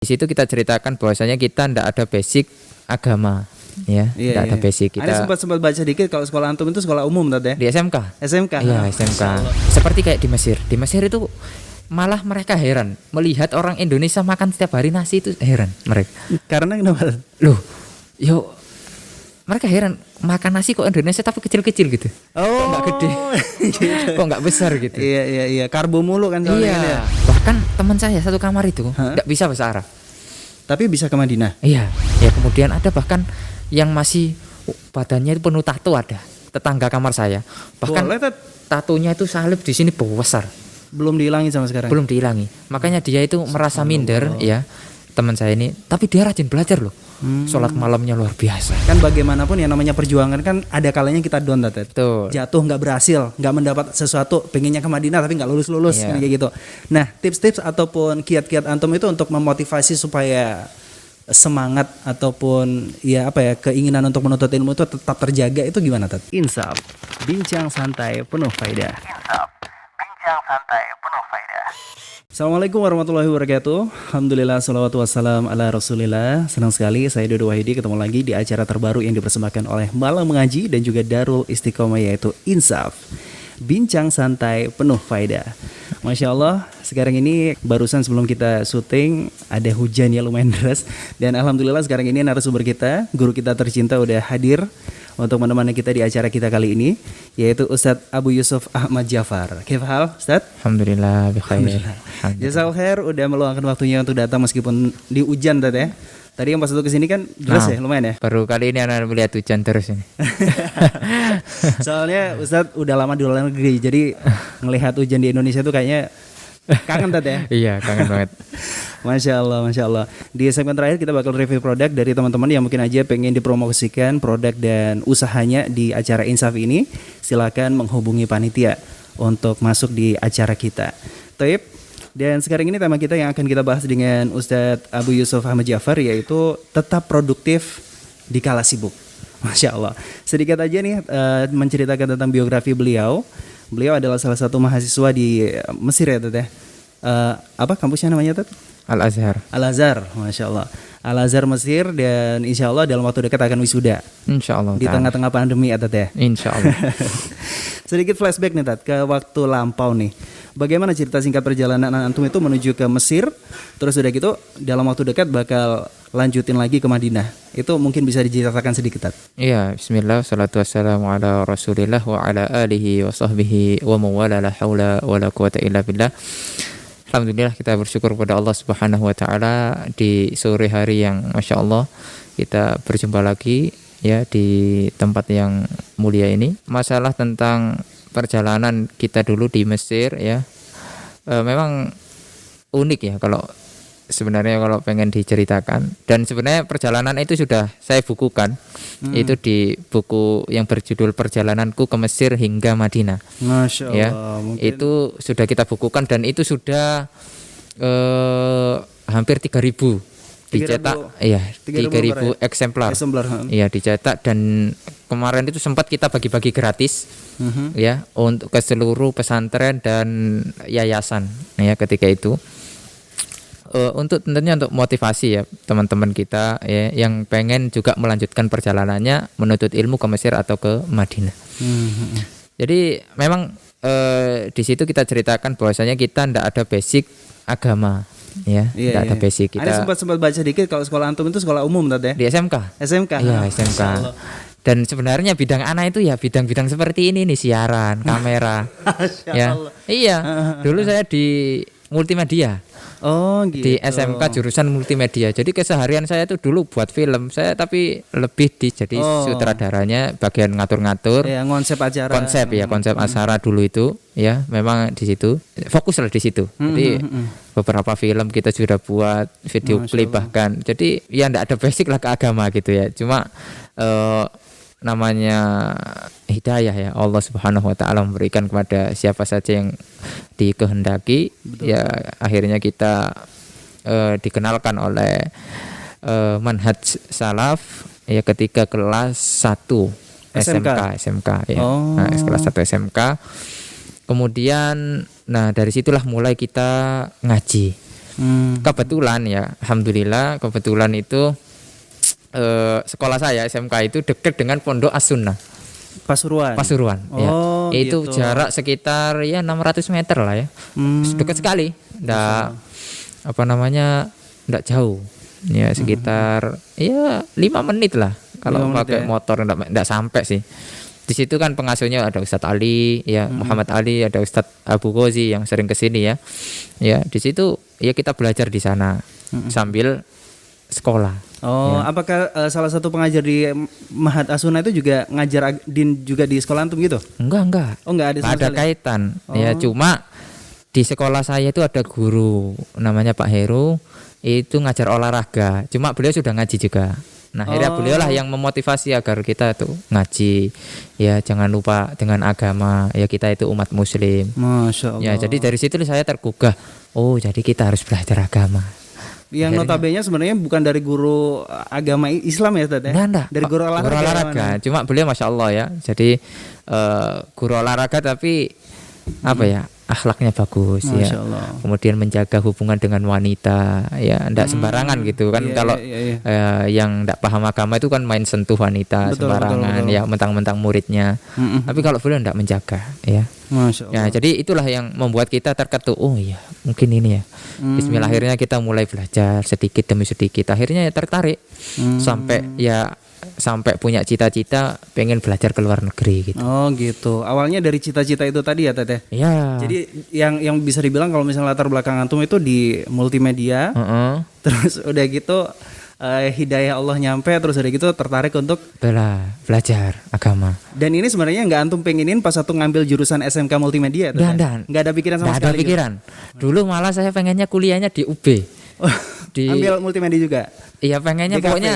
Di situ kita ceritakan bahwasanya kita ndak ada basic agama, ya, ndak ada basic. Ada Kita sempat baca dikit kalau sekolah antum itu sekolah umum tadi ya? di SMK. SMK. Iya, SMK. Seperti kayak di Mesir. Di Mesir itu malah mereka heran melihat orang Indonesia makan setiap hari nasi, itu heran mereka. Karena kenapa? Loh, yo mereka heran makan nasi kok Indonesia tapi kecil-kecil gitu. Oh, Kok nggak gede? gitu. Kok nggak besar gitu? Iya. Karbo mulu kan soalnya kan ya. Iya. Bahkan teman saya satu kamar itu nggak bisa bahasa Arab. Tapi bisa ke Madinah. Iya. Ya kemudian ada bahkan yang masih badannya itu penuh tato ada. Tetangga kamar saya. Bahkan Boleh, Tat. tatonya itu salib di sini besar. Belum dihilangi sama sekarang. Belum dihilangi. Makanya dia itu merasa minder ya. Teman saya ini, tapi dia rajin belajar loh. Sholat malamnya luar biasa. Kan bagaimanapun yang namanya perjuangan kan ada kalanya kita down, Tat. Betul. Jatuh nggak berhasil, nggak mendapat sesuatu, pengennya ke Madinah tapi nggak lulus Iya. kayak gitu. Nah, tips-tips ataupun kiat-kiat antum itu untuk memotivasi supaya semangat ataupun keinginan untuk menuntut ilmu itu tetap terjaga itu gimana, Tat? Insaf, bincang santai penuh faedah. Assalamualaikum warahmatullahi wabarakatuh. Alhamdulillah, salawatu wassalam ala rasulillah. Senang sekali saya Dodo Wahidi ketemu lagi di acara terbaru yang dipersembahkan oleh Malang Mengaji dan juga Darul Istiqomah, yaitu Insaf, bincang santai penuh faedah. Masya Allah, sekarang ini barusan sebelum kita syuting ada hujan ya lumayan deras. Dan Alhamdulillah sekarang ini narasumber kita, guru kita tercinta udah hadir untuk menemani kita di acara kita kali ini, yaitu Ustadz Abu Yusuf Ahmad Jafar. Kif hal, Ustadz? Alhamdulillah bikhair. Jazakallahu khair udah meluangkan waktunya untuk datang meskipun di hujan, Tat ya. Tadi yang pas itu kesini kan deras ya, lumayan ya. Baru kali ini anak melihat hujan terus ini. Soalnya Ustadz udah lama di luar negeri, jadi ngelihat hujan di Indonesia tuh kayaknya kangen, Tat ya. Iya, kangen banget. Masya Allah. Di segmen terakhir kita bakal review produk dari teman-teman yang mungkin aja pengen dipromosikan produk dan usahanya di acara Insaf ini. Silakan menghubungi panitia untuk masuk di acara kita. Taib. Dan sekarang ini tema kita yang akan kita bahas dengan Ustadz Abu Yusuf Ahmad Jafar, yaitu tetap produktif di kala sibuk. Masya Allah. Sedikit aja nih menceritakan tentang biografi beliau. Beliau adalah salah satu mahasiswa di Mesir ya, Tat ya. Apa kampusnya namanya, Tat? Al-Azhar. Al-Azhar, Masya Allah. Al-Azhar Mesir, dan insya Allah dalam waktu dekat akan wisuda. Insya Allah. Di tengah-tengah pandemi ya, Tat ya. Insya Allah. Sedikit flashback nih, Tat, ke waktu lampau nih. Bagaimana cerita singkat perjalanan antum itu menuju ke Mesir? Terus udah gitu dalam waktu dekat bakal lanjutin lagi ke Madinah. Itu mungkin bisa diceritakan sedikit, Tat. Iya, bismillah, salatu wassalamu ala rasulillah wa ala alihi wa sahbihi wa mawala la hawla wa la quwata illa billah. Alhamdulillah, kita bersyukur kepada Allah Subhanahu wa taala di sore hari yang Masya Allah kita berjumpa lagi ya di tempat yang mulia ini. Masalah tentang perjalanan kita dulu di Mesir ya, memang unik ya kalau sebenarnya kalau pengen diceritakan. Dan sebenarnya perjalanan itu sudah saya bukukan. Itu di buku yang berjudul Perjalananku ke Mesir hingga Madinah. Masya Allah. Ya, mungkin. itu sudah kita bukukan dan itu sudah hampir 3.000 dicetak. Iya, 3.000 eksemplar. Iya, dicetak, dan kemarin itu sempat kita bagi-bagi gratis ya untuk ke seluruh pesantren dan yayasan ya ketika itu. Untuk tentunya untuk motivasi ya teman-teman kita ya yang pengen juga melanjutkan perjalanannya menuntut ilmu ke Mesir atau ke Madinah. Jadi memang di situ kita ceritakan bahwasanya kita ndak ada basic agama ya, ndak ada basic kita. Ada sempat baca dikit kalau sekolah antum itu sekolah umum, Tat ya. Di SMK. SMK. Iya, SMK. Dan sebenarnya bidang anak itu ya bidang-bidang seperti ini nih, siaran, kamera. Ya. Iya. Dulu saya di multimedia. Oh gitu. Di SMK jurusan multimedia. Jadi keseharian saya itu dulu buat film. Saya tapi lebih jadi sutradaranya, bagian ngatur-ngatur. Ya, konsep acara. Konsep acara dulu itu ya, memang di situ. Fokus lah di situ. Jadi beberapa film kita sudah buat, video klip bahkan. Jadi ya enggak ada basic lah ke agama gitu ya. Cuma namanya hidayah ya, Allah Subhanahu wa taala memberikan kepada siapa saja yang dikehendaki. Betul. Ya akhirnya kita dikenalkan oleh manhaj salaf ya ketika kelas 1 SMK ya. Nah, kelas 1 SMK. Kemudian dari situlah mulai kita ngaji. Kebetulan ya, alhamdulillah kebetulan itu sekolah saya SMK itu dekat dengan Pondok As-Sunnah Pasuruan. Pasuruan ya. Oh, Itu gitu. jarak sekitar ya 600 meter lah ya. Dekat sekali. Nggak apa namanya? Nggak jauh. Ya sekitar ya 5 menit lah kalau 5 menit pakai ya. motor nggak sampai sih. Di situ kan pengasuhnya ada Ustadz Ali ya, Muhammad Ali, ada Ustadz Abu Ghozi yang sering kesini ya. Ya di situ ya kita belajar di sana sambil sekolah. Oh, apakah salah satu pengajar di Mahat As-Sunnah itu juga ngajar din juga di sekolah antum gitu? Enggak. Oh, enggak ada sama Nggak ada sekali. kaitan. Ya cuma di sekolah saya itu ada guru namanya Pak Heru, itu ngajar olahraga. Cuma beliau sudah ngaji juga. Nah, akhirnya beliau lah yang memotivasi agar kita tuh ngaji. Ya, jangan lupa dengan agama. Ya, kita itu umat muslim. Masya Allah. Ya, jadi dari situ saya tergugah. Oh, jadi kita harus belajar agama. Yang notabene sebenarnya bukan dari guru agama Islam ya, Ustaz ya? Enggak. Dari guru olahraga. Guru olahraga. Cuma beliau Masya Allah ya. Jadi guru olahraga tapi apa ya? Akhlaknya bagus ya. Masya Allah. Kemudian menjaga hubungan dengan wanita ya, enggak sembarangan gitu kan. Iya, Kalau iya. yang enggak paham agama itu kan main sentuh wanita Betul, sembarangan betul. ya, mentang-mentang muridnya. Tapi kalau beliau enggak menjaga ya. Masya Allah. Ya, jadi itulah yang membuat kita terketuk. Oh iya, mungkin ini ya. Bismillah, akhirnya kita mulai belajar sedikit demi sedikit. Akhirnya ya tertarik sampai punya cita-cita pengen belajar ke luar negeri gitu. Oh gitu. Awalnya dari cita-cita itu tadi ya, Teteh. Ya. Jadi yang bisa dibilang kalau misalnya latar belakang antum itu di multimedia, terus udah gitu hidayah Allah nyampe, terus udah gitu tertarik untuk belajar agama. Dan ini sebenarnya nggak antum pengenin pas satu ngambil jurusan SMK multimedia, Teteh? Nggak ada pikiran sama nggak sekali. ada pikiran. Dulu malah saya pengennya kuliahnya di UB. Ambil multimedia juga. Iya, pengennya DKV. pokoknya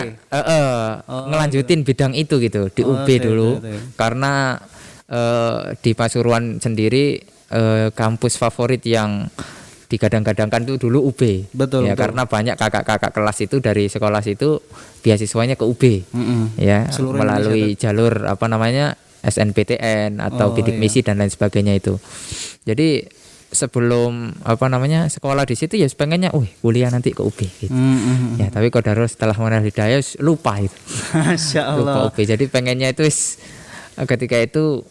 ngelanjutin bidang itu gitu di UB dulu. Karena di Pasuruan sendiri kampus favorit yang digadang-gadangkan itu dulu UB. Betul. Karena banyak kakak-kakak kelas itu dari sekolah situ beasiswanya ke UB. Ya, Seluruh melalui jalur apa namanya SNPTN atau bidik misi dan lain sebagainya itu. Jadi sebelum apa namanya sekolah di situ ya pengennya kuliah nanti ke UB gitu. Ya, tapi qadarullah setelah mengenal hidayah lupa itu. Masya Allah. Lupa UB. Jadi pengennya itu ketika itu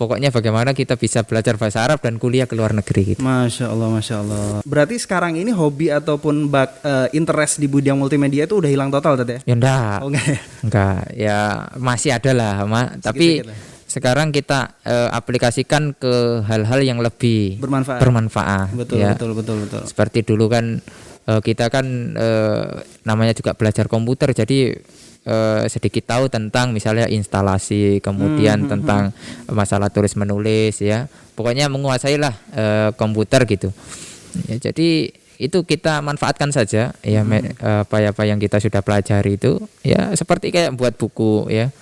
pokoknya bagaimana kita bisa belajar bahasa Arab dan kuliah ke luar negeri gitu. Masya Allah, Masya Allah. Berarti sekarang ini hobi ataupun interest di bidang multimedia itu udah hilang total, Teteh? Ya enggak. Oh, enggak ya? Enggak, ya masih ada lah, tapi sekarang kita aplikasikan ke hal-hal yang lebih bermanfaat. Betul, ya. betul. Seperti dulu kan kita kan namanya juga belajar komputer, jadi sedikit tahu tentang misalnya instalasi, kemudian tentang masalah tulis menulis ya. Pokoknya menguasailah komputer gitu. Ya, jadi itu kita manfaatkan saja ya apa yang kita sudah pelajari itu ya, seperti kayak buat buku ya.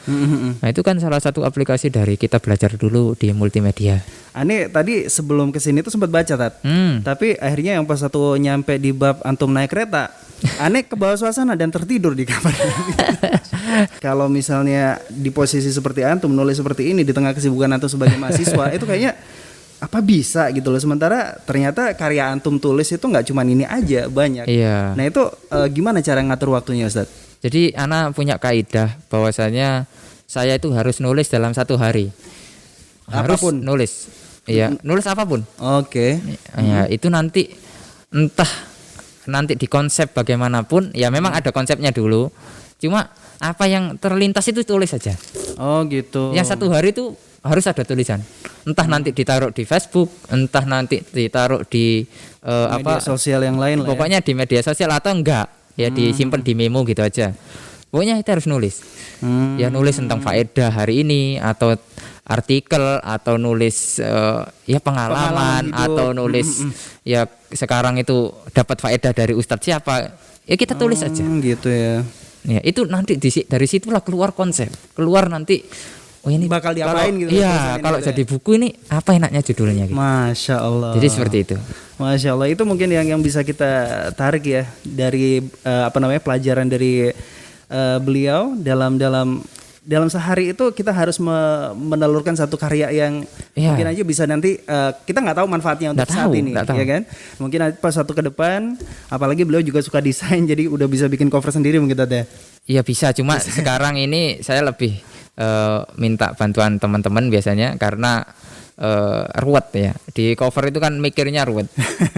Nah, itu kan salah satu aplikasi dari kita belajar dulu di multimedia. Aneh tadi sebelum kesini tuh sempat baca, Tat. Tapi akhirnya yang pas satu nyampe di bab antum naik kereta, aneh ke bawah suasana dan tertidur di kamar. Kalau misalnya di posisi seperti antum nulis seperti ini di tengah kesibukan antum sebagai mahasiswa, itu kayaknya apa bisa gitu loh. Sementara ternyata karya antum tulis itu nggak cuma ini aja, banyak. Iya. Nah itu gimana cara ngatur waktunya, Ustaz? Jadi ana punya kaidah bahwasanya saya itu harus nulis dalam 1 hari. Harus Apapun. nulis. Iya, nulis apapun. Oke. Ya, itu nanti di konsep bagaimanapun ya memang ada konsepnya dulu. Cuma apa yang terlintas itu tulis saja. Oh gitu. Yang 1 hari itu harus ada tulisan. Entah nanti ditaruh di Facebook, entah nanti ditaruh di media sosial yang lain lah. Pokoknya di media sosial atau enggak, ya disimpan di memo gitu aja. Pokoknya kita harus nulis. Ya nulis tentang faedah hari ini atau artikel atau nulis ya pengalaman atau nulis ya sekarang itu dapat faedah dari ustadz siapa. Ya kita tulis aja. Gitu ya. Ya, itu nanti dari situlah keluar konsep. Keluar nanti ini bakal diapain kalau, gitu. Iya, kalau jadi buku ini apa enaknya judulnya gitu. Masya Allah. Jadi seperti itu. Masya Allah, itu mungkin yang bisa kita tarik ya dari pelajaran dari beliau dalam dalam sehari itu kita harus menelurkan satu karya yang Iya. mungkin aja bisa nanti kita nggak tahu manfaatnya untuk Nggak saat tahu, ini, nggak tahu. ya kan? Mungkin pas suatu ke depan, apalagi beliau juga suka desain, jadi udah bisa bikin cover sendiri mungkin Tat ya. Iya bisa, cuma sekarang ini saya lebih minta bantuan teman-teman biasanya karena ruwet ya. Di cover itu kan mikirnya ruwet.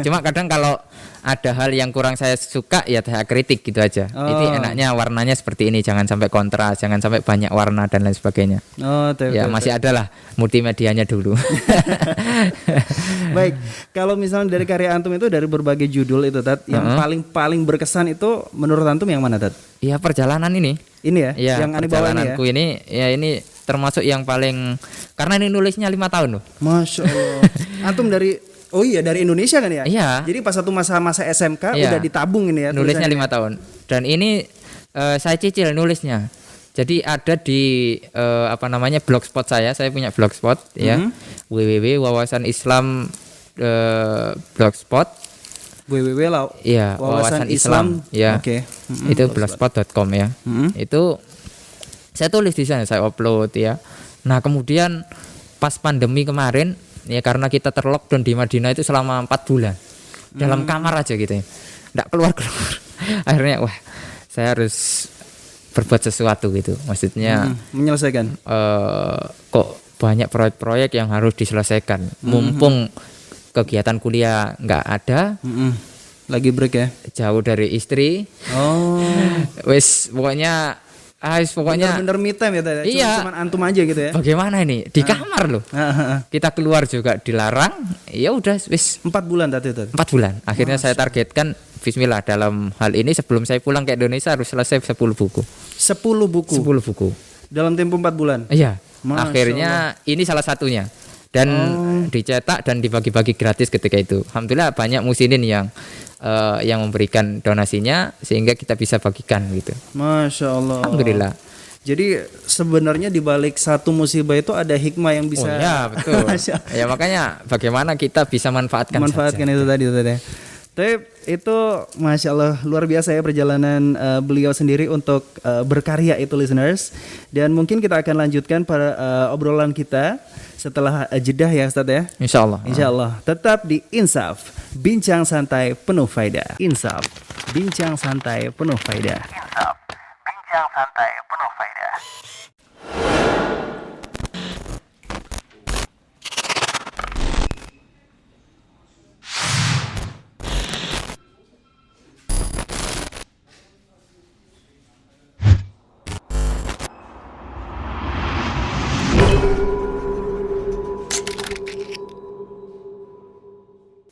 Cuma kadang kalau ada hal yang kurang saya suka ya saya kritik gitu aja. Ini enaknya warnanya seperti ini, jangan sampai kontras, jangan sampai banyak warna dan lain sebagainya. Oh, Ya masih ada lah multimedianya dulu. Baik, kalau misalnya dari karya antum itu dari berbagai judul itu Tat, yang paling berkesan itu menurut antum yang mana Tat? Iya perjalanan ini. Ini ya, Iya yang aneh bawa ini ya. perjalananku ini ya ini termasuk yang paling karena ini nulisnya 5 tahun loh. Masya Allah. Antum dari dari Indonesia kan ya? Iya. Jadi pas satu masa-masa SMK Iya. udah ditabung ini ya. Nulisnya tulisannya. 5 tahun. Dan ini saya cicil nulisnya. Jadi ada di blogspot saya punya blogspot ya. www.wawasanislam blogspot. Iya, Wawasan Islam ya. Oke. Itu blogspot.com ya. Itu saya tulis di sana, saya upload ya. Nah, kemudian pas pandemi kemarin ya karena kita terlockdown di Madinah itu selama 4 bulan. Dalam kamar aja gitu ya. Enggak keluar-keluar. Akhirnya wah, saya harus berbuat sesuatu gitu. Maksudnya menyelesaikan. Kok banyak proyek-proyek yang harus diselesaikan. Mumpung kegiatan kuliah nggak ada, Lagi break ya. jauh dari istri. Oh. Wes pokoknya Bener-bener me time ya Tat. Iya. Cuman antum aja gitu ya. bagaimana ini di kamar loh. Kita keluar juga dilarang. Ya udah wes 4 bulan Tat itu. 4 bulan. Akhirnya saya targetkan bismillah dalam hal ini sebelum saya pulang ke Indonesia harus selesai 10 buku. 10 buku. 10 buku. Dalam tempo 4 bulan. Iya. Masya Akhirnya ini salah satunya. Dan dicetak dan dibagi-bagi gratis ketika itu. Alhamdulillah banyak muslimin yang memberikan donasinya sehingga kita bisa bagikan gitu. Masya Allah. Alhamdulillah. Jadi sebenarnya di balik satu musibah itu ada hikmah yang bisa. Oh ya betul. Ya makanya bagaimana kita bisa manfaatkan saja. itu tadi ya. Tapi itu Masya Allah luar biasa ya perjalanan beliau sendiri untuk berkarya itu listeners. Dan mungkin kita akan lanjutkan pada obrolan kita setelah jedah ya Ustaz ya. Insyaallah. Insyaallah. Tetap di Insaf, bincang santai penuh faedah. Insaf, bincang santai penuh faedah. Insaf, bincang santai penuh faedah.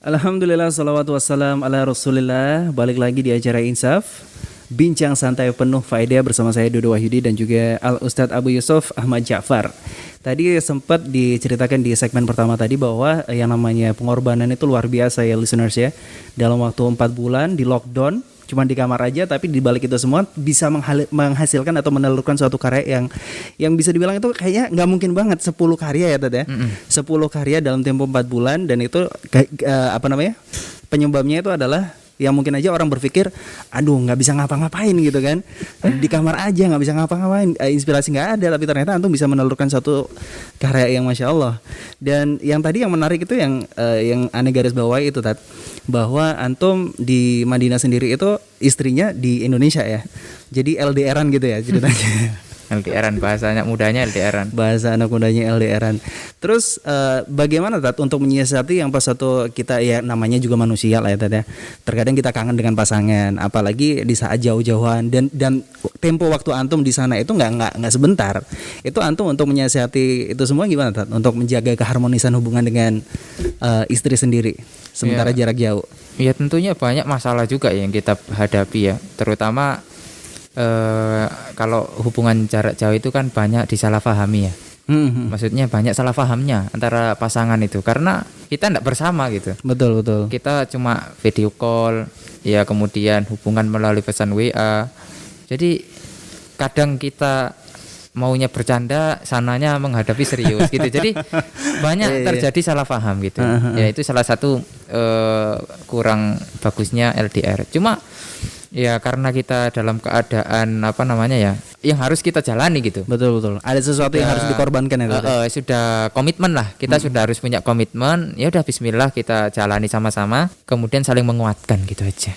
Alhamdulillah, salawatu wassalam ala rasulillah. Balik lagi di acara Insaf, bincang santai penuh faedah bersama saya Dodo Wahyudi dan juga Al-Ustadz Abu Yusuf Ahmad Ja'far. Tadi sempat diceritakan di segmen pertama tadi bahwa yang namanya pengorbanan itu luar biasa ya listeners ya. Dalam waktu 4 bulan di lockdown, cuma di kamar aja, tapi di balik itu semua bisa menghasilkan atau menelurkan suatu karya yang bisa dibilang itu kayaknya nggak mungkin banget 10 karya ya Tad ya. 10 karya dalam tempo 4 bulan dan itu penyebabnya itu adalah yang mungkin aja orang berpikir aduh nggak bisa ngapa-ngapain gitu kan, di kamar aja nggak bisa ngapa-ngapain, inspirasi nggak ada, tapi ternyata antum bisa menelurkan satu karya yang Masya Allah. Dan yang tadi yang menarik itu yang aneh garis bawahi itu Tat, bahwa antum di Madinah sendiri itu istrinya di Indonesia ya, jadi LDRan gitu ya ceritanya. LDRan bahasanya mudanya LDRan. Bahasa anak mudanya LDRan. Terus bagaimana Tat untuk menyiasati yang pas satu kita ya namanya juga manusia lah ya Tat ya. Terkadang kita kangen dengan pasangan, apalagi di saat jauh-jauhan dan tempo waktu antum di sana itu nggak sebentar. Itu antum untuk menyiasati itu semua gimana Tat? Untuk menjaga keharmonisan hubungan dengan istri sendiri sementara jarak jauh. Ya tentunya banyak masalah juga yang kita hadapi ya, terutama kalau hubungan jarak jauh itu kan banyak disalahpahami ya. Maksudnya banyak salah pahamnya antara pasangan itu karena kita tidak bersama gitu. Betul. Kita cuma video call, ya kemudian hubungan melalui pesan WA. Jadi kadang kita maunya bercanda, sananya menghadapi serius gitu. Jadi banyak terjadi salah paham gitu. Ya itu salah satu kurang bagusnya LDR. Cuma ya karena kita dalam keadaan yang harus kita jalani gitu. Betul betul. Ada sesuatu yang harus dikorbankan ya, Tat. Sudah komitmen lah. Kita sudah harus punya komitmen. Ya udah bismillah kita jalani sama-sama. Kemudian saling menguatkan gitu aja.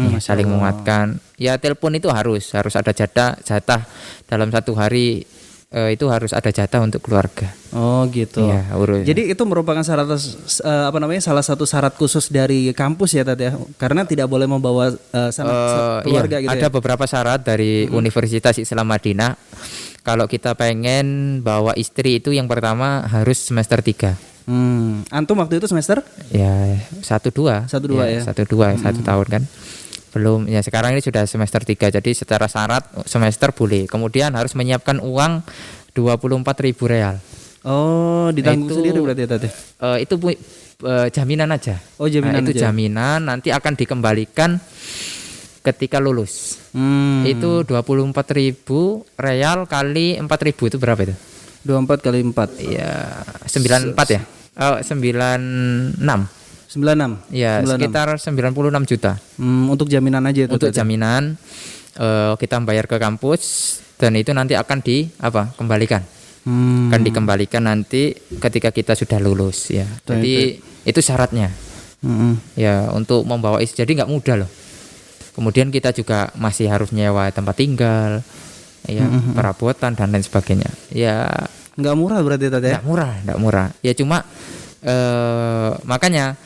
Ya, saling menguatkan. Ya telepon itu harus ada jatah dalam satu hari. Itu harus ada jatah untuk keluarga. Oh gitu. Ya, jadi itu merupakan salah satu syarat khusus dari kampus ya, Tat ya. Karena tidak boleh membawa keluarga gitu. Ada beberapa syarat dari Universitas Islam Madinah. Kalau kita pengen bawa istri itu yang pertama harus semester 3. Antum waktu itu semester? Ya 1-2. 1-2 ya. 1-2 1 tahun kan. Belum ya, sekarang ini sudah semester 3. Jadi secara syarat semester boleh. Kemudian harus menyiapkan uang 24.000 real. Oh, ditanggung sendiri berarti ya, Tat? Itu jaminan aja. Oh, jaminan itu aja. jaminan, nanti akan dikembalikan ketika lulus. Itu 24.000 real kali 4.000 itu berapa itu? 24 kali 4. Iya, 94 ya? 96. 96. Ya, 96. sekitar 96 juta. Untuk jaminan aja itu. Untuk jaminan kita bayar ke kampus dan itu nanti akan kembalikan. Akan dikembalikan nanti ketika kita sudah lulus ya. Jadi itu syaratnya. Ya, untuk membawa istri jadi nggak mudah loh. Kemudian kita juga masih harus nyewa tempat tinggal, ya, perabotan dan lain sebagainya. Ya, nggak murah berarti Tata ya? Nggak murah. Ya cuma makanya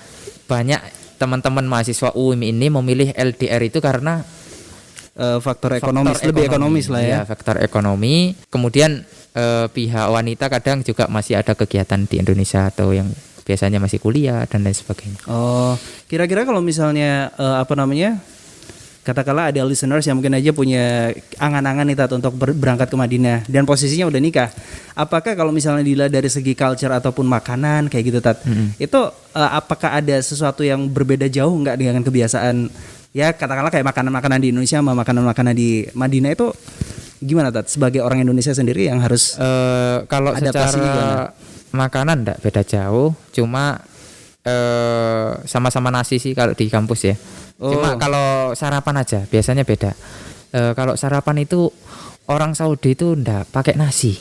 banyak teman-teman mahasiswa UIM ini memilih LDR itu karena faktor ekonomis, lebih ekonomis lah ya. Ya, faktor ekonomi. Kemudian pihak wanita kadang juga masih ada kegiatan di Indonesia atau yang biasanya masih kuliah dan lain sebagainya. Oh, kira-kira kalau misalnya katakanlah ada listeners yang mungkin aja punya angan-angan nih Tat untuk berangkat ke Madinah dan posisinya udah nikah. Apakah kalau misalnya dilihat dari segi culture ataupun makanan kayak gitu Tat, itu apakah ada sesuatu yang berbeda jauh nggak dengan kebiasaan ya katakanlah kayak makanan-makanan di Indonesia sama makanan-makanan di Madinah itu gimana Tat? Sebagai orang Indonesia sendiri yang harus kalau secara makanan enggak beda jauh, cuma sama-sama nasi sih kalau di kampus ya. Cuma kalau sarapan aja biasanya beda. Kalau sarapan itu orang Saudi itu ndak pakai nasi,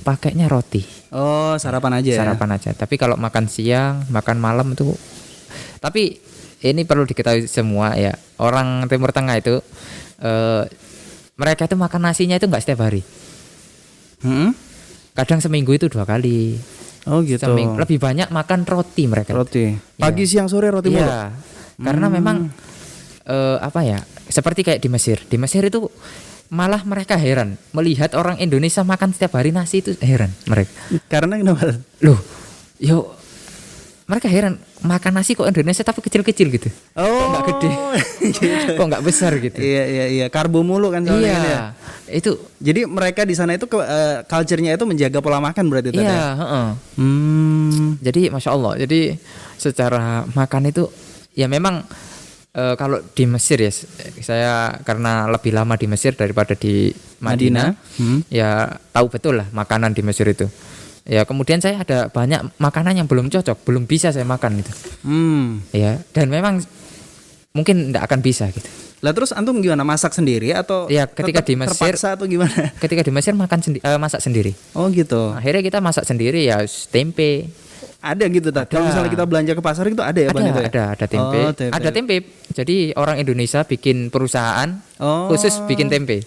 pakainya roti. Oh, sarapan aja. Sarapan aja. Tapi kalau makan siang, makan malam itu. Tapi ini perlu diketahui semua ya. Orang Timur Tengah itu mereka itu makan nasinya itu nggak setiap hari. Kadang seminggu itu 2 kali. Oh gitu. Lebih banyak makan roti mereka. Roti. Pagi, siang, sore roti mulu. Iya. Karena memang seperti kayak di Mesir. Di Mesir itu malah mereka heran melihat orang Indonesia makan setiap hari nasi, itu heran mereka. Karena kenapa? Loh, mereka heran makan nasi kok Indonesia tapi kecil-kecil gitu. Oh, kok nggak gede, gitu. kok nggak besar gitu. Iya. Karbo mulu kan soalnya. Iya. Kan ya? Itu. Jadi mereka di sana itu culture-nya itu menjaga pola makan berarti tadi. Iya. Jadi masya Allah. Jadi secara makan itu ya memang kalau di Mesir ya, saya karena lebih lama di Mesir daripada di Madinah. Ya tahu betul lah makanan di Mesir itu. Ya kemudian saya ada banyak makanan yang belum cocok, belum bisa saya makan itu. Ya, dan memang mungkin tidak akan bisa gitu. Lah terus antum gimana, masak sendiri atau ya ketika di Mesir terpaksa atau gimana? Ketika di Mesir masak sendiri. Oh gitu. Akhirnya kita masak sendiri ya, tempe. Ada gitu tak? Kalau misalnya kita belanja ke pasar itu ada ya Bang itu ya? Ada tempe. Oh, tempe. Ada tempe. Jadi orang Indonesia bikin perusahaan khusus bikin tempe.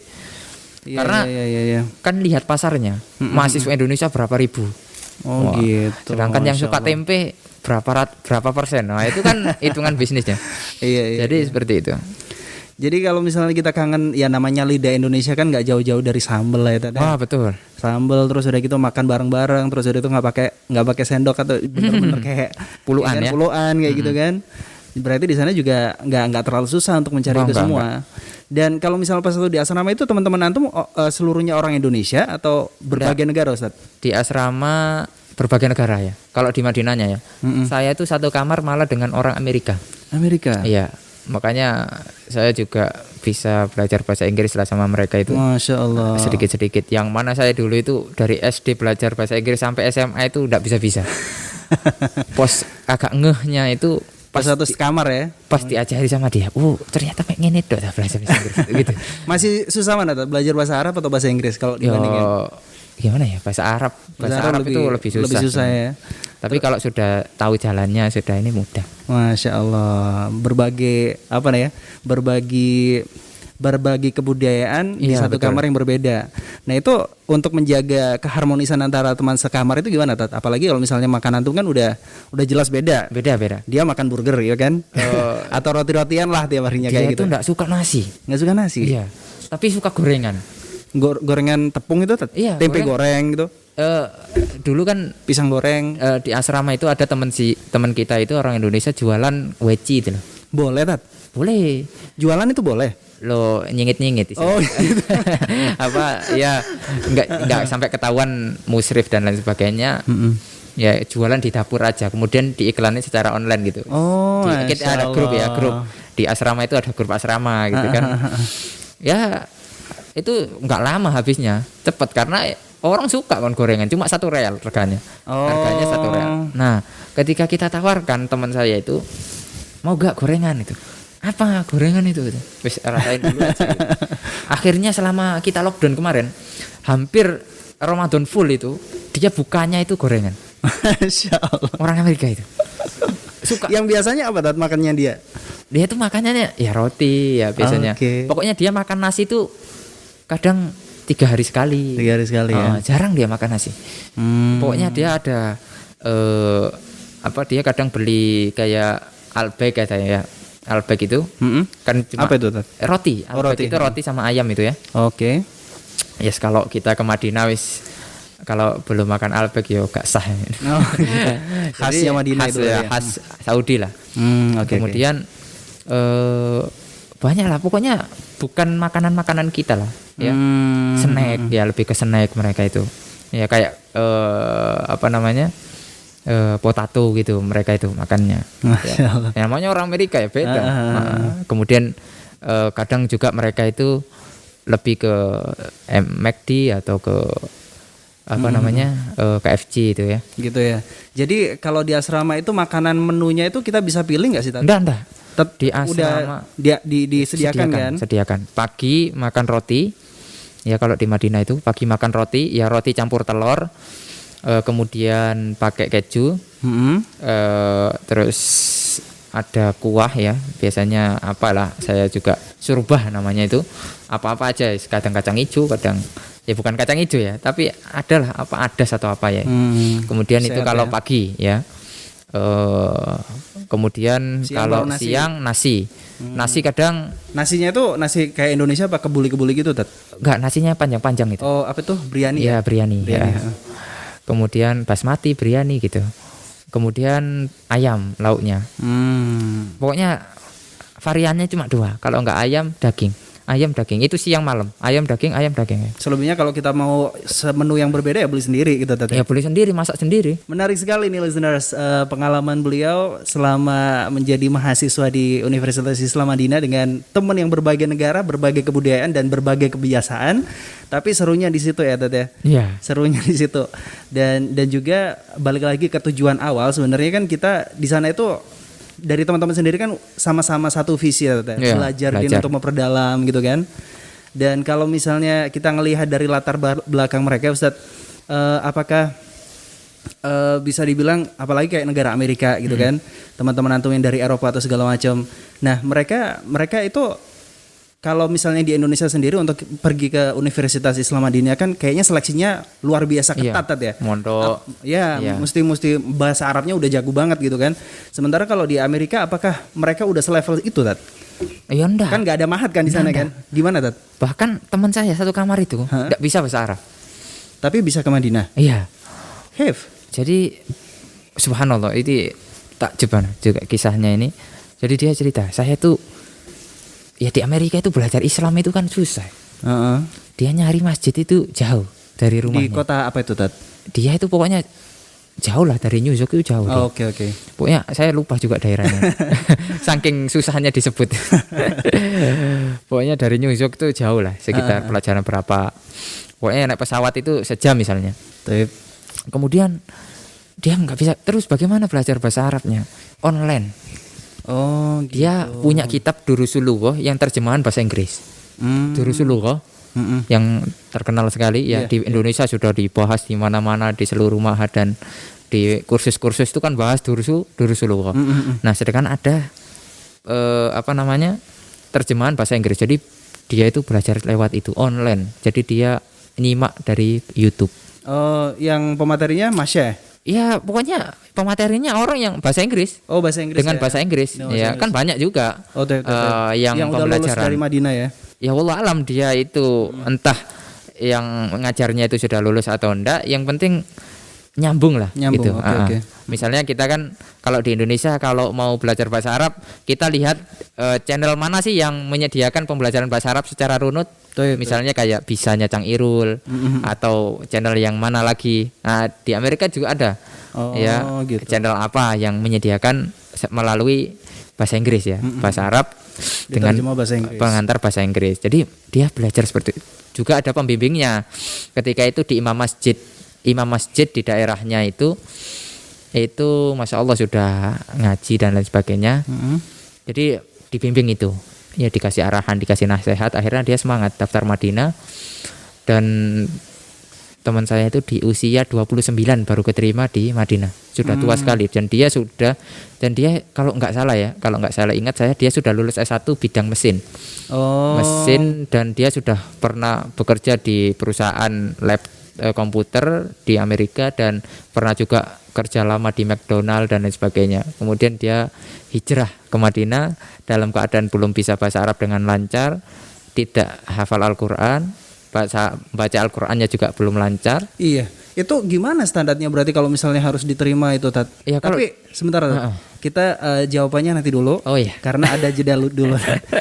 Iya, karena iya. Kan lihat pasarnya, mahasiswa Indonesia berapa ribu. Oh gitu. Sedangkan yang suka tempe berapa persen. Nah itu kan hitungan bisnisnya. Iya. Jadi seperti itu. Jadi kalau misalnya kita kangen ya namanya lidah Indonesia kan nggak jauh-jauh dari sambal lah ya tadi. Wah betul. Sambal terus udah gitu makan bareng-bareng, terus udah itu nggak pakai sendok atau bener-bener kayak puluhan ya. Puluhan kayak gitu kan. Berarti di sana juga nggak terlalu susah untuk mencari itu semua. Dan kalau misalnya pas itu di asrama itu teman-teman antum seluruhnya orang Indonesia atau berbagai negara Ustaz? Di asrama berbagai negara ya. Kalau di Madinahnya ya. Saya itu satu kamar malah dengan orang Amerika. Iya. Makanya saya juga bisa belajar bahasa Inggris lah sama mereka itu. Masya Allah. Sedikit-sedikit. Yang mana saya dulu itu dari SD belajar bahasa Inggris sampai SMA itu tidak bisa-bisa. Pos agak ngehnya itu Pas satu sekamar ya. Pas diajari sama dia, ternyata kayak ngene dok belajar bahasa Inggris gitu. Masih susah mana Tat? Belajar bahasa Arab atau bahasa Inggris kalau dibandingin? Gimana ya, bahasa Arab itu lebih susah. Lebih susah ya. Tapi kalau sudah tahu jalannya, sudah ini mudah. Masya Allah, berbagi berbagi kebudayaan di satu betul. kamar yang berbeda. Nah itu untuk menjaga keharmonisan antara teman sekamar itu gimana Tat? Apalagi kalau misalnya makanan tuh kan udah jelas beda. Beda. Dia makan burger ya kan? Atau roti-rotian lah tiap harinya Dia kayak gitu. itu enggak suka nasi. Nggak suka nasi? Iya. Tapi suka gorengan. Gorengan tepung itu Tat? Iya, Tempe goreng gitu. Dulu kan Pisang goreng. di asrama itu ada teman kita itu orang Indonesia jualan weci itu loh. Boleh Tat? Boleh. Jualan itu boleh? Lo nyingit-nyingit Oh gitu. apa ya, enggak sampai ketahuan musrif dan lain sebagainya. Ya jualan di dapur aja, kemudian diiklanin secara online gitu. Oh, Kita ada grup di asrama itu ada grup asrama gitu kan. Ya itu nggak lama habisnya, cepet karena orang suka kan gorengan, cuma 1 real reganya. Harganya 1 real. Nah, ketika kita tawarkan teman saya itu, mau gak gorengan itu? Apa gorengan itu? Wis rasain dulu aja. Gitu. Akhirnya selama kita lockdown kemarin, hampir Ramadan full itu dia bukanya itu gorengan. Masya Allah. Orang Amerika itu suka. Yang biasanya apa Tat makannya dia? Dia tuh makannya ya roti ya biasanya. Pokoknya dia makan nasi itu kadang 3 hari sekali. 3 hari sekali ya. Jarang dia makan nasi. Pokoknya dia ada dia kadang beli kayak Albek katanya ya. Albek itu kan cuma apa itu Tat? Roti. Albek itu roti sama ayam itu ya. Oke. Yes, kalau kita ke Madinah kalau belum makan Albek ya gak sah. Oh, iya. Khasnya Madinah itu ya. Khas Saudi lah. Kemudian banyak lah, pokoknya bukan makanan kita lah ya. Snack ya, lebih ke snack mereka itu. Ya kayak potato gitu mereka itu makannya. Ya. Namanya orang Amerika ya beda. Kemudian kadang juga mereka itu lebih ke McD atau ke KFC itu ya. Gitu ya. Jadi kalau di asrama itu makanan menunya itu kita bisa pilih nggak sih Tat? Enggak. Di asrama udah disediakan kan? Sediakan. Pagi makan roti. Ya kalau di Madinah itu pagi makan roti, ya roti campur telur. Kemudian pakai keju. Terus ada kuah ya. Biasanya apalah, saya juga surbah namanya itu. Apa-apa aja, kadang kacang hijau, kadang ya bukan kacang hijau ya, tapi adalah adas atau apa ya. Kemudian itu kalau pagi ya. Kemudian kalau siang nasi. Nasi kadang nasinya itu nasi kayak Indonesia apa kebuli-kebuli gitu Tat? Enggak, nasinya panjang-panjang itu. Oh, apa tuh? Biryani ya? Biryani. Ya. Kemudian basmati biryani gitu. Kemudian ayam lauknya. Pokoknya variannya cuma 2. Kalau enggak ayam, daging. Ayam daging itu siang malam. Ayam daging. Selebihnya kalau kita mau menu yang berbeda ya beli sendiri gitu Tat. Ya beli sendiri, masak sendiri. Menarik sekali nih listeners, pengalaman beliau selama menjadi mahasiswa di Universitas Islam Madinah dengan teman yang berbagai negara, berbagai kebudayaan dan berbagai kebiasaan. Tapi serunya di situ ya Tat ya. Iya. Serunya di situ. Dan juga balik lagi ke tujuan awal, sebenarnya kan kita di sana itu dari teman-teman sendiri kan sama-sama satu visi ya, belajar untuk memperdalam gitu kan. Dan kalau misalnya kita ngelihat dari latar belakang mereka Ustadz, apakah bisa dibilang apalagi kayak negara Amerika gitu kan, teman-teman antum yang dari Eropa atau segala macam. Nah mereka itu kalau misalnya di Indonesia sendiri untuk pergi ke Universitas Islam Madinah kan kayaknya seleksinya luar biasa ketat ya. Mondok. Mesti bahasa Arabnya udah jago banget gitu kan. Sementara kalau di Amerika apakah mereka udah selevel itu Tat? Ya enggak. Kan nggak ada mahat kan di sana kan? Gimana Tat? Bahkan teman saya satu kamar itu enggak bisa bahasa Arab. Tapi bisa ke Madinah. Iya. Jadi subhanallah, itu takjub juga kisahnya ini. Jadi dia cerita, saya tuh ya di Amerika itu belajar Islam itu kan susah. Dia nyari masjid itu jauh dari rumahnya. Di kota apa itu Tat? Dia itu pokoknya jauh lah, dari New York itu jauh. Oke. Pokoknya saya lupa juga daerahnya. Saking susahnya disebut. Pokoknya dari New York itu jauh lah, sekitar pelajaran berapa. Pokoknya naik pesawat itu sejam misalnya. Tapi kemudian dia nggak bisa, terus bagaimana belajar bahasa Arabnya? Online. Oh, gitu. Dia punya kitab Durusul Lughah yang terjemahan bahasa Inggris. Durusul Lughah yang terkenal sekali ya, di Indonesia sudah dibahas di mana-mana, di seluruh ma'had dan di kursus-kursus itu kan bahas Durusul Lughah. Nah, sedangkan ada terjemahan bahasa Inggris. Jadi dia itu belajar lewat itu online. Jadi dia nyimak dari YouTube. Oh, yang pematerinya Masya? Iya, pokoknya pematerinya orang yang bahasa Inggris. Oh, bahasa Inggris. Dengan bahasa Inggris. Ya, kan banyak juga yang udah lulus dari Madinah ya. Ya wallah alam dia itu entah yang mengajarnya itu sudah lulus atau enggak, yang penting nyambung lah gitu. Okay. Misalnya kita kan kalau di Indonesia kalau mau belajar bahasa Arab, kita lihat channel mana sih yang menyediakan pembelajaran bahasa Arab secara runut. Misalnya kayak Bisanya Cang Irul atau channel yang mana lagi. Nah, di Amerika juga ada. Gitu. Channel apa yang menyediakan melalui bahasa Inggris ya, bahasa Arab dengan pengantar bahasa Inggris. Jadi dia belajar seperti itu. Juga ada pembimbingnya. Ketika itu di imam masjid di daerahnya itu Masya Allah sudah ngaji dan lain sebagainya. Jadi dibimbing itu, ya dikasih arahan, dikasih nasihat. Akhirnya dia semangat daftar Madinah. Dan teman saya itu di usia 29 baru keterima di Madinah. Sudah tua sekali dan dia kalau nggak salah ingat saya, dia sudah lulus S1 bidang mesin. Mesin, dan dia sudah pernah bekerja di perusahaan lab komputer di Amerika dan pernah juga kerja lama di McDonald dan lain sebagainya. Kemudian dia hijrah ke Madinah dalam keadaan belum bisa bahasa Arab dengan lancar, tidak hafal Al-Quran, baca Al-Qurannya juga belum lancar. Iya. Itu gimana standarnya berarti kalau misalnya harus diterima itu, Tat? Ya, tapi sebentar, kita jawabannya nanti dulu. Oh iya. Karena ada jeda dulu.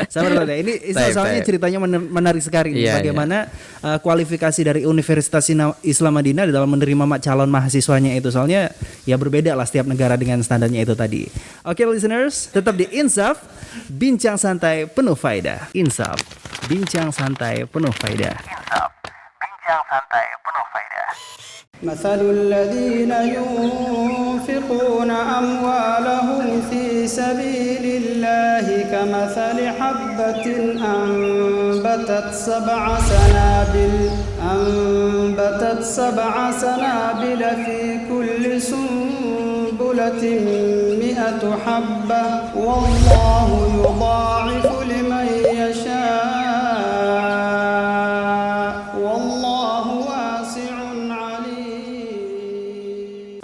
Sabar, Tat. Ini soalnya ceritanya menarik sekali. Iya, bagaimana kualifikasi dari Universitas Islam Madinah dalam menerima calon mahasiswanya itu. Soalnya ya berbeda lah setiap negara dengan standarnya itu tadi. Oke, listeners, tetap di Insaf, bincang santai penuh faedah. Insaf, bincang santai penuh faedah. Insaf, bincang santai penuh faedah. مثل الذين ينفقون أموالهم في سبيل الله كمثل حبة أنبتت سبع سنابل في كل سنبلة 100 حبة والله يضاعف لمن يشاء.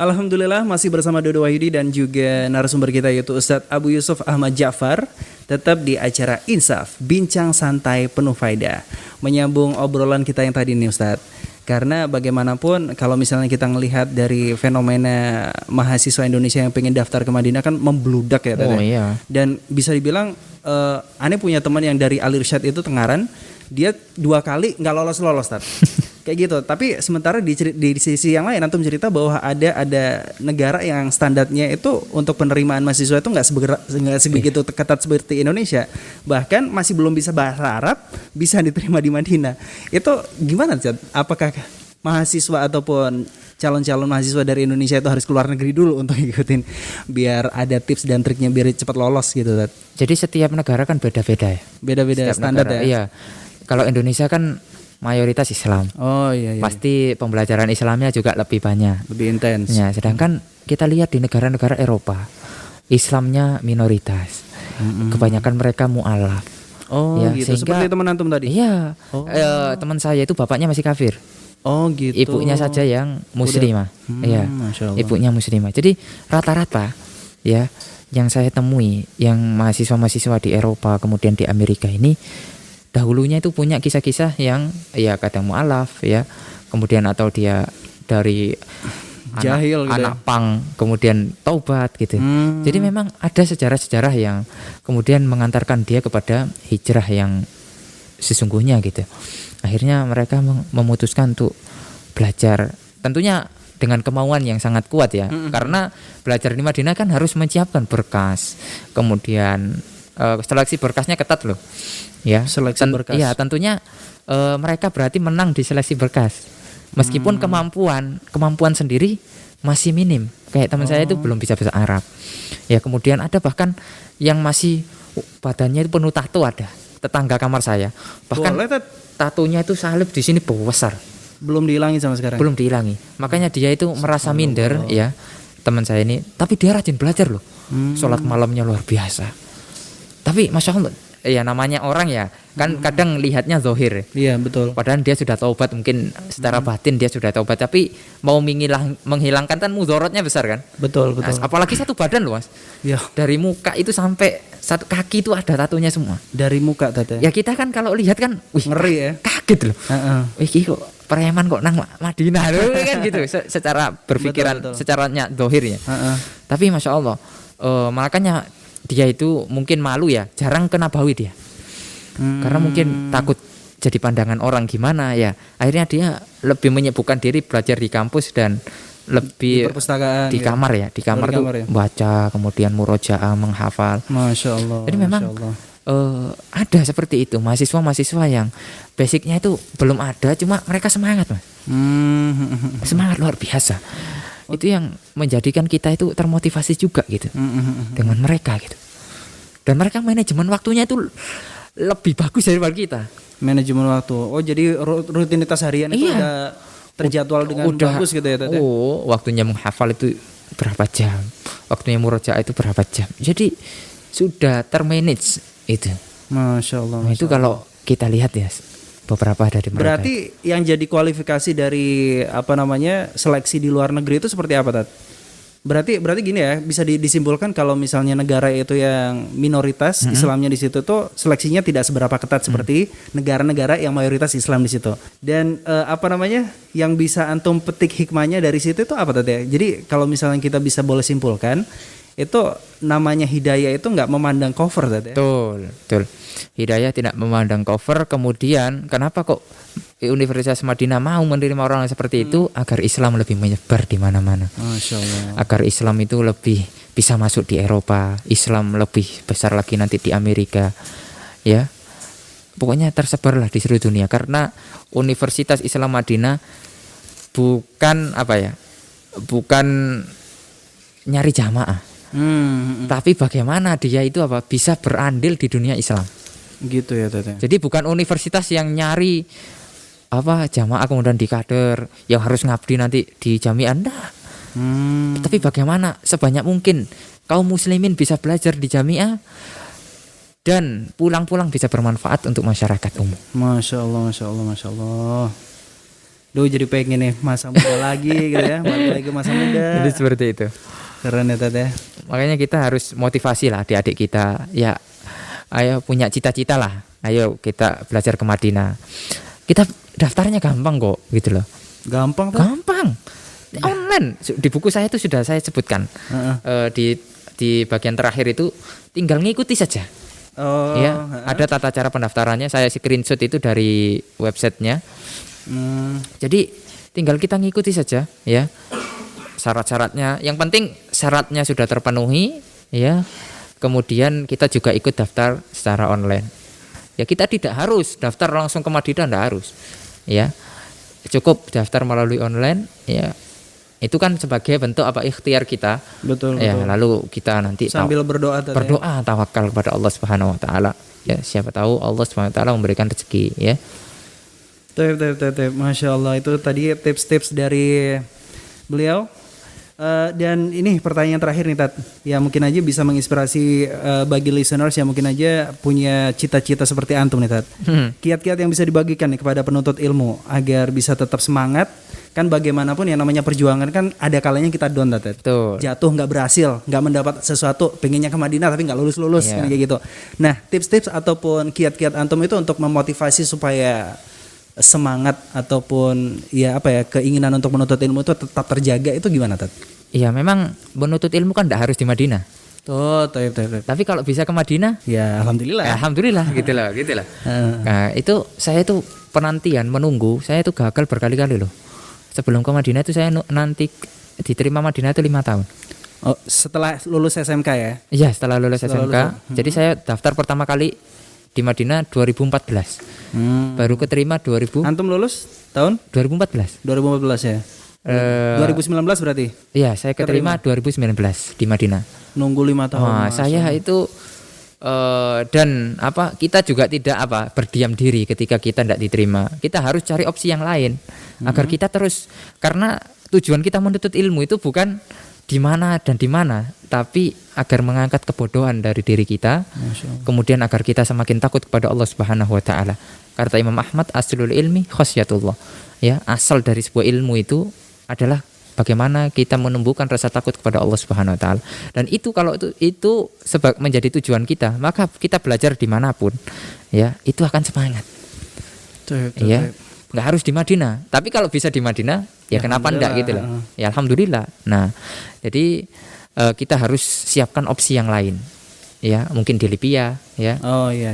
Alhamdulillah masih bersama Dodo Wahyudi dan juga narasumber kita yaitu Ustadz Abu Yusuf Ahmad Ja'far, tetap di acara Insaf, bincang santai penuh faedah. Menyambung obrolan kita yang tadi nih Ustadz. Karena bagaimanapun kalau misalnya kita ngelihat dari fenomena mahasiswa Indonesia yang pengen daftar ke Madinah kan membludak ya tadi. Iya. Dan bisa dibilang Ane punya teman yang dari Al Irsyad itu Tengaran, dia 2 kali nggak lolos Tat. Kayak gitu. Tapi sementara di sisi yang lain antum cerita bahwa ada negara yang standarnya itu untuk penerimaan mahasiswa itu nggak sebegitu ketat seperti Indonesia. Bahkan masih belum bisa bahasa Arab bisa diterima di Madinah. Itu gimana, Cad? Apakah mahasiswa ataupun calon-calon mahasiswa dari Indonesia itu harus keluar negeri dulu untuk ngikutin biar ada tips dan triknya biar cepat lolos gitu, Cad? Jadi setiap negara kan beda-beda ya. Beda-beda setiap standar negara, ya. Iya. Kalau Indonesia kan mayoritas Islam. Oh iya. Pasti pembelajaran Islamnya juga lebih banyak, lebih intens. Ya, sedangkan kita lihat di negara-negara Eropa, Islamnya minoritas. Kebanyakan mereka mu'alaf. Oh ya, gitu. Seperti teman antum tadi. Iya. Teman saya itu bapaknya masih kafir. Oh gitu. Ibunya saja yang muslimah. Iya. Ibunya muslimah. Jadi rata-rata ya yang saya temui yang mahasiswa-mahasiswa di Eropa kemudian di Amerika ini dahulunya itu punya kisah-kisah yang ya kadang mu'alaf ya, kemudian atau dia dari jahil anak pang kemudian taubat gitu. Jadi memang ada sejarah-sejarah yang kemudian mengantarkan dia kepada hijrah yang sesungguhnya gitu. Akhirnya mereka memutuskan untuk belajar, tentunya dengan kemauan yang sangat kuat ya. Karena belajar di Madinah kan harus menyiapkan berkas, kemudian seleksi berkasnya ketat loh. Ya, seleksi berkas. Iya, tentunya mereka berarti menang di seleksi berkas. Meskipun kemampuan sendiri masih minim. Kayak teman saya itu belum bisa bahasa Arab. Ya kemudian ada bahkan yang masih badannya itu penuh tato ada. Tetangga kamar saya. Bahkan Boleh, Tat. tatonya itu salib di sini besar. Belum dihilangi sama sekarang. Belum dihilangi. Makanya dia itu merasa minder ya teman saya ini. Tapi dia rajin belajar loh. Sholat malamnya luar biasa. Tapi masya Allah ya namanya orang ya kan kadang lihatnya zohir. Iya, betul. Padahal dia sudah taubat mungkin secara batin dia sudah taubat tapi mau menghilangkan kan mudorotnya besar kan. Betul, betul. Apalagi satu badan loh Mas. Ya, Dari muka itu sampai satu kaki itu ada tatonya semua. dari muka Tat ya. Ya kita kan kalau lihat kan, wih Ngeri ya. kaget loh. Heeh. Wih iki kok preman kok nang Madinah loh kan gitu. Secara berpikiran, Betul, betul. secaranya dohirnya. Heeh. Tapi masya Allah, makanya dia itu mungkin malu ya, jarang ke Nabawi dia. Karena mungkin takut jadi pandangan orang gimana ya. Akhirnya dia lebih menyibukkan diri belajar di kampus dan Di lebih perpustakaan. di ya. kamar ya. Di kamar di tuh kamar ya? baca, kemudian murojaah, menghafal. Masya Allah. Jadi memang Masya Allah. ada seperti itu mahasiswa-mahasiswa yang basicnya itu belum ada, cuma mereka semangat Mas. Semangat luar biasa. Itu yang menjadikan kita itu termotivasi juga gitu dengan mereka gitu. Dan mereka manajemen waktunya itu lebih bagus daripada kita. Manajemen waktu. Oh, jadi rutinitas harian itu Iya. udah terjadwal dengan bagus gitu ya, Tat? Oh, waktunya menghafal itu berapa jam, waktunya murojaah itu berapa jam. Jadi sudah termanage itu. Masya Allah. Nah, itu kalau kita lihat ya beberapa dari mereka. Berarti yang jadi kualifikasi dari apa namanya seleksi di luar negeri itu seperti apa, Tat? Berarti gini ya, bisa disimpulkan kalau misalnya negara itu yang minoritas Islamnya di situ tuh seleksinya tidak seberapa ketat seperti negara-negara yang mayoritas Islam di situ. Dan apa namanya yang bisa antum petik hikmahnya dari situ itu apa, Tat ya? Jadi kalau misalnya kita bisa boleh simpulkan itu namanya hidayah itu nggak memandang cover, Tat ya? Betul. Hidayah tidak memandang cover. Kemudian kenapa kok Universitas Madinah mau menerima orang seperti itu agar Islam lebih menyebar di mana-mana. Masya Allah. Agar Islam itu lebih bisa masuk di Eropa, Islam lebih besar lagi nanti di Amerika. Ya. Pokoknya tersebarlah di seluruh dunia karena Universitas Islam Madinah bukan apa ya? Bukan nyari jamaah. Tapi bagaimana dia itu apa bisa berandil di dunia Islam. Gitu ya, Tat ya. Jadi bukan universitas yang nyari apa jamaah kemudian di kader yang harus ngabdi nanti di jamiah enggak. Tapi bagaimana sebanyak mungkin kaum muslimin bisa belajar di jamiah dan pulang-pulang bisa bermanfaat untuk masyarakat umum. Masya Allah, Masya Allah, Masya Allah. Duh, jadi pengen nih masa muda lagi gitu ya, balik lagi masa muda. Jadi seperti itu. Keren ya, Tat ya. Makanya kita harus motivasi lah adik-adik kita. Ya, ayo punya cita-cita lah. Ayo kita belajar ke Madinah. Kita daftarnya gampang kok, gitu loh. Gampang, Tat? Gampang. Online. Di buku saya itu sudah saya sebutkan. Di bagian terakhir itu tinggal ngikuti saja. Oh, Ya, ada tata cara pendaftarannya. Saya screenshot itu dari websitenya. Jadi tinggal kita ngikuti saja, ya. Syarat-syaratnya. Yang penting syaratnya sudah terpenuhi, ya. Kemudian kita juga ikut daftar secara online. Ya kita tidak harus daftar langsung ke Madinah, tidak harus. Ya. Cukup daftar melalui online, ya. Itu kan sebagai bentuk apa ikhtiar kita. Betul, Ya, betul. lalu kita nanti Sambil berdoa, Tat ya. berdoa tawakal kepada Allah Subhanahu wa taala. Ya, siapa tahu Allah Subhanahu wa taala memberikan rezeki, ya. Tep. Masya Allah, itu tadi tips-tips dari beliau. Dan ini pertanyaan terakhir nih, Tat. Ya mungkin aja bisa menginspirasi bagi listeners yang mungkin aja punya cita-cita seperti antum nih, Tat. Kiat-kiat yang bisa dibagikan nih kepada penuntut ilmu agar bisa tetap semangat. Kan bagaimanapun yang namanya perjuangan kan ada kalanya kita down, Tat. Betul. Jatuh, nggak berhasil, nggak mendapat sesuatu, pengennya ke Madinah tapi nggak lulus Iya. kayak gitu. Nah, tips-tips ataupun kiat-kiat antum itu untuk memotivasi supaya semangat ataupun ya apa ya keinginan untuk menuntut ilmu itu tetap terjaga itu gimana, Tat? Iya, memang menuntut ilmu kan tidak harus di Madinah. Oh, tep. Tapi kalau bisa ke Madinah, Ya, alhamdulillah. alhamdulillah gitu loh. Nah, itu saya itu penantian menunggu, saya itu gagal berkali-kali loh. Sebelum ke Madinah itu saya nanti diterima Madinah itu 5 tahun. Oh, setelah lulus SMK ya? Iya, setelah lulus Setelah SMK. Jadi saya daftar pertama kali di Madinah 2014. Baru keterima Antum lulus tahun 2014. 2014 ya? 2019 berarti? Iya, saya keterima 2019 di Madinah. Nunggu 5 tahun. Wah, saya itu dan kita juga tidak berdiam diri ketika kita tidak diterima. Kita harus cari opsi yang lain agar kita terus, karena tujuan kita menuntut ilmu itu bukan di mana dan di mana, tapi agar mengangkat kebodohan dari diri kita. Kemudian agar kita semakin takut kepada Allah Subhanahu wa taala. Kata Imam Ahmad, aslul ilmi khasyatullah. Ya, asal dari sebuah ilmu itu adalah bagaimana kita menumbuhkan rasa takut kepada Allah Subhanahu wa taala. Dan itu kalau itu menjadi tujuan kita, maka kita belajar dimanapun, ya, itu akan semangat. Ya, nggak harus di Madinah. Tapi kalau bisa di Madinah, ya kenapa enggak gitu loh. Ya alhamdulillah. Nah, jadi kita harus siapkan opsi yang lain. Ya, mungkin di Libya, ya.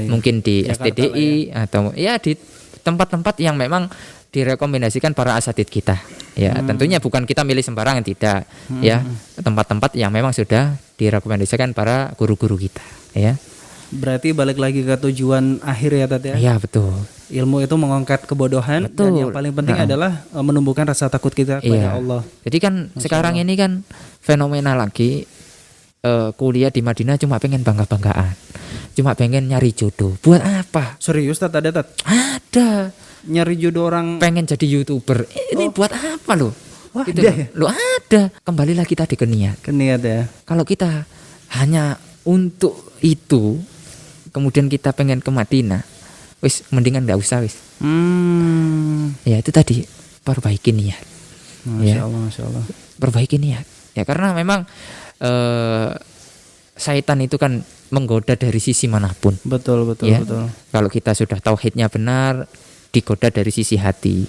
Mungkin di STDI atau ya di tempat-tempat yang memang direkomendasikan para asatid kita. Ya, tentunya bukan kita milih sembarangan, tidak. Ya, tempat-tempat yang memang sudah direkomendasikan para guru-guru kita, ya. Berarti balik lagi ke tujuan akhir ya, Tat ya. Iya, betul. Ilmu itu mengangkat kebodohan, dan yang paling penting adalah menumbuhkan rasa takut kita kepada Allah. Jadi kan sekarang ini kan fenomena lagi kuliah di Madinah cuma pengen bangga-banggaan. Cuma pengen nyari jodoh. Buat apa? Serius, Tat, ada, Tat? Ada. Nyari jodoh orang pengen jadi YouTuber. Ini buat apa loh? Wah, gitu ada ya? Loh, ada. Kembali lagi tadi ke niat. Ke niat ya. Kalau kita hanya untuk itu, kemudian kita pengen ke Madinah, wis mendingan nggak usah wis. Ya itu tadi, perbaiki niat. Masya Allah, Masya Allah. Perbaiki niat. Ya karena memang syaitan itu kan menggoda dari sisi manapun. Betul. Kalau kita sudah tauhidnya benar, digoda dari sisi hati.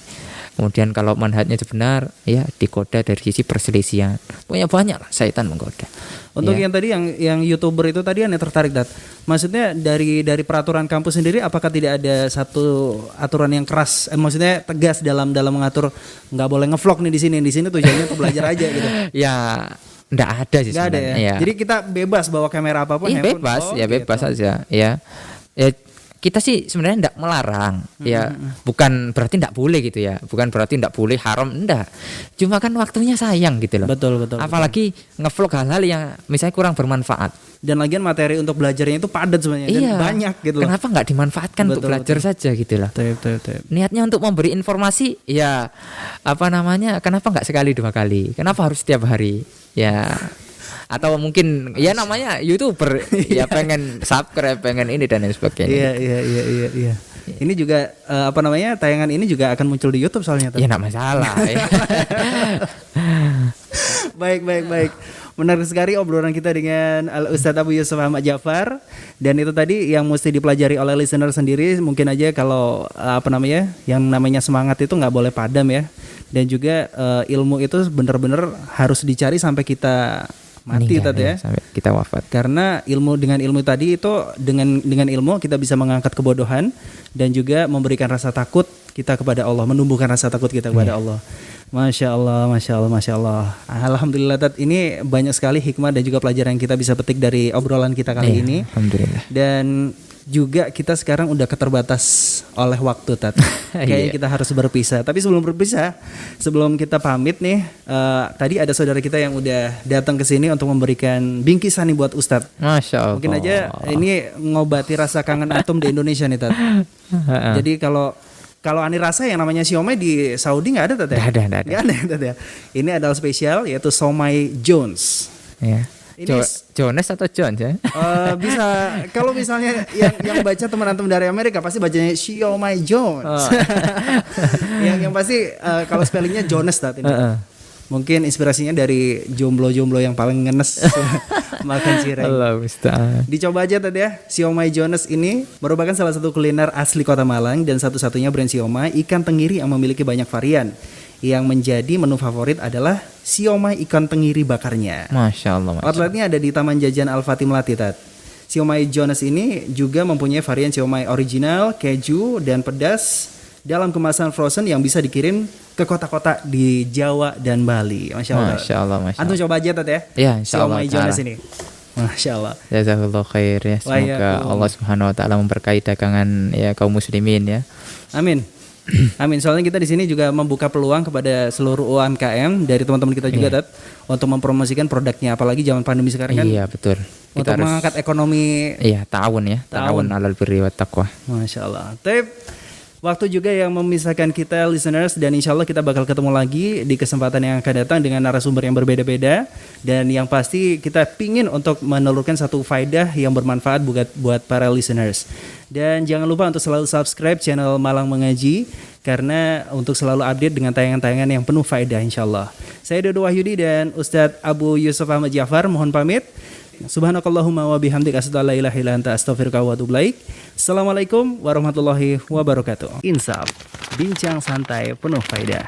Kemudian kalau manhajnya benar, ya digoda dari sisi perselisihan. Pokoknya banyak lah syaitan menggoda. Untuk yang tadi yang YouTuber itu tadi yang tertarik, Dat. Maksudnya dari peraturan kampus sendiri, apakah tidak ada satu aturan yang keras? Maksudnya tegas dalam mengatur nggak boleh ngevlog nih di sini tujuannya untuk belajar aja gitu. Ya nggak ada sih sebenarnya. Nggak ada ya? Jadi kita bebas bawa kamera apapun. Bebas, bebas aja. Ya kita sih sebenarnya tidak melarang, ya bukan berarti tidak boleh gitu ya, bukan berarti tidak boleh haram, enggak. Cuma kan waktunya sayang gitu loh. Betul. Apalagi ngevlog hal-hal yang misalnya kurang bermanfaat. Dan lagian materi untuk belajarnya itu padat sebenarnya dan banyak gitu loh. Kenapa nggak dimanfaatkan untuk belajar saja gitu loh. Niatnya untuk memberi informasi, ya kenapa nggak sekali 2 kali? Kenapa harus setiap hari? Ya. Atau mungkin ya namanya YouTuber, ya pengen subscribe, pengen ini dan lain sebagainya. Iya. Ini juga tayangan ini juga akan muncul di YouTube soalnya. Ya enggak masalah. Ya. Baik. Menarik sekali obrolan kita dengan Al-Ustadz Abu Yusuf Ahmad Ja'far. Dan itu tadi yang mesti dipelajari oleh listener sendiri. Mungkin aja kalau yang namanya semangat itu nggak boleh padam ya. Dan juga ilmu itu benar-benar harus dicari sampai kita mati tadi ya, sampai kita wafat. Karena dengan ilmu tadi itu dengan ilmu kita bisa mengangkat kebodohan dan juga memberikan rasa takut kita kepada Allah, menumbuhkan rasa takut kita kepada Allah. Masya Allah. Alhamdulillah, Tat, ini banyak sekali hikmah dan juga pelajaran yang kita bisa petik dari obrolan kita kali ini. Alhamdulillah. Dan juga kita sekarang udah keterbatas oleh waktu, Tat. Kayaknya kita harus berpisah. Tapi sebelum kita pamit nih, tadi ada saudara kita yang udah datang ke sini untuk memberikan bingkisan nih buat Ustadz. Masya Allah. Mungkin aja ini ngobati rasa kangen antum di Indonesia nih, Tat. Jadi kalau Ani rasa yang namanya siomay di Saudi nggak ada, Tat ya? Nggak ada, Tat ya. Ini adalah spesial, yaitu Siomay Jones. Ya. Jones atau Jones ya? Bisa kalau misalnya yang baca teman-teman dari Amerika pasti bacanya Siomay Jones. yang pasti kalau spellingnya Jones, Tat, ini. Mungkin inspirasinya dari jomblo-jomblo yang paling ngenes makan cireng. Allah musta'an. Dicoba aja tadi ya. Siomay Jones ini merupakan salah satu kuliner asli Kota Malang dan satu-satunya brand siomay ikan tenggiri yang memiliki banyak varian. Yang menjadi menu favorit adalah siomay ikan tenggiri bakarnya. Masya Allah. Outletnya ada di Taman Jajan Al-Fatih Melati, Tat. Siomay Jones ini juga mempunyai varian siomay original, keju, dan pedas dalam kemasan frozen yang bisa dikirim ke kota-kota di Jawa dan Bali. Masya Allah. Antum coba aja, Tat ya. Ya, insya Allah. Siomay Jones ini. Masya Allah. Jazakallah khair ya. Semoga Allah Subhanahu Wa Taala memberkahi dagangan ya kaum muslimin ya. Amin. Amin. Soalnya kita di sini juga membuka peluang kepada seluruh UMKM dari teman-teman kita juga, Tat, untuk mempromosikan produknya. Apalagi zaman pandemi sekarang kan. Iya, betul. Untuk Kita harus mengangkat ekonomi. iya, ta'awun ya. Ta'awun alal birri wat taqwa. Masya Allah. Waktu juga yang memisahkan kita listeners, dan insya Allah kita bakal ketemu lagi di kesempatan yang akan datang dengan narasumber yang berbeda-beda, dan yang pasti kita pingin untuk menelurkan satu faedah yang bermanfaat buat para listeners. Dan jangan lupa untuk selalu subscribe channel Malang Mengaji, karena untuk selalu update dengan tayangan-tayangan yang penuh faedah insya Allah. Saya Dodo Wahyudi dan Ustadz Abu Yusuf Ahmad Ja'far mohon pamit. Subhanakallahumma wa bihamdika asyhadu an la ilaha illa anta astaghfiruka wa atubu ilaik. Assalamualaikum warahmatullahi wabarakatuh. Insaf, bincang santai penuh faedah.